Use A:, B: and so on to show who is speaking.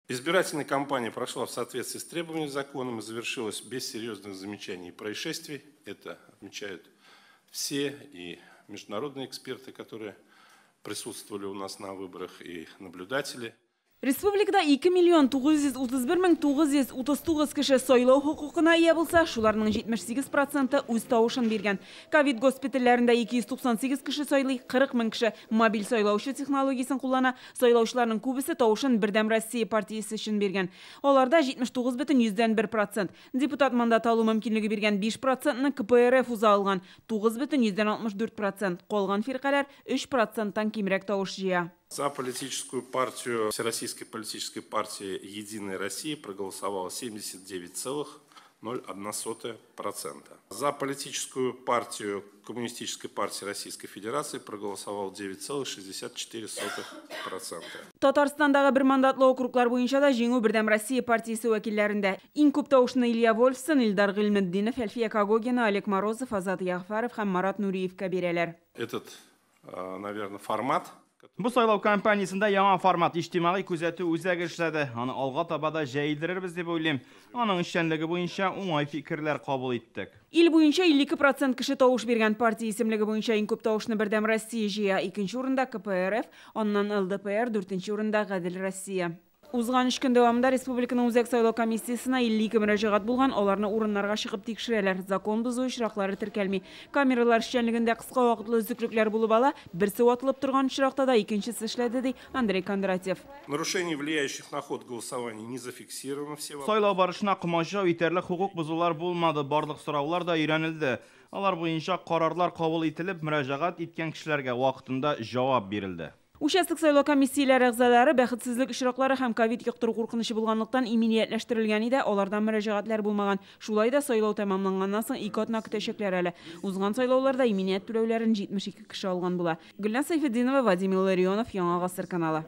A: Избирательная кампания прошла в соответствии с требованиями закона и завершилась без серьезных замечаний и происшествий. Это отмечают все и международные эксперты, которые присутствовали у нас на выборах, и наблюдатели.
B: Республикада 2.931.939 кеше сайлау хукукына ия булса, шуларның 78% үз тавышын берген. Ковид госпитальләрендә 298 кеше сайлый, 40 мең кеше мобиль сайлаучы технологиясын куллана, сайлаучыларның күбесе тавышын Бердәм Россия партиясе өчен берген. Аларда 79,1%, депутат мандат алу мөмкинлеге берген 5%-ны КПРФ уза алган, 9,64%, калган фиркалар 3%-тан кимрәк тавыш җыя.
A: За политическую партию, Всероссийской политической партии «Единая Россия» проголосовало 79,01%. За политическую партию Коммунистической партии Российской Федерации проголосовало 9,64%.
B: Татарстандагы бер мандатлы округлар буенча да җиңү Бердәм Россия партиясе вәкилләрендә. Иң күп тавышны Илья Вольфсон, Илдар Гыйльметдинов, Әлфия Кагогина, Олег Морозов, Азат Ягъфаров һәм Марат Нуриевка бирәләр.
A: Этот, наверное, формат.
C: Бу сайлау кампаниясында яңа формат иҗтимагый күзәтү үзәге эшләде. Аны алга таба да җәелдерербез дип уйлыйм. Аның эшчәнлеге буенча уңай фикерләр кабул иттек.
B: Ил буенча 52% кеше тавыш биргән партия исемлеге буенча иң күп тавышны Бердәм Россия җыя. 2нче урында КПРФ, аннан ЛДПР, 4нче урында Гадел Россия. Узган 3 көн дәвамында республиканың үзәк сайлау комиссиясына 52 мөрәҗәгать булган, аларны урыннарга чыгып тикшерәләр. Закон бозу очраклары теркәлми. Камералар эшчәнлегендә кыска вакытлы өзеклекләр булып ала, берсе ватылып торган очракта да икенчесе эшләде, ди Андрей Кондратьев.
A: Нарушений, влияющих на ход голосования, не зафиксировано.
C: Сайлау барышына комачау итәрлек хукук бозулар булмады, барлык сораулар да өйрәнелде. Алар буенча карарлар кабул ителеп, мөрәҗәгать иткән кешеләргә вакытында җавап бирелде.
B: Участок сайлау комиссияләре әгъзалары бәхетсезлек очраклары һәм ковид йоктыру куркынычы булганлыктан иминиятләштерелгән иде, алардан мөрәҗәгатьләр булмаган. Шулай да сайлау тәмамланганнан соң 2 атна көтәчәкләр әле. Узган сайлауларда иминият түләүләрен 72 кеше алган була. Гөлназ Сайфетдинова, Вадим Илларионов, Яңа Гасыр каналы.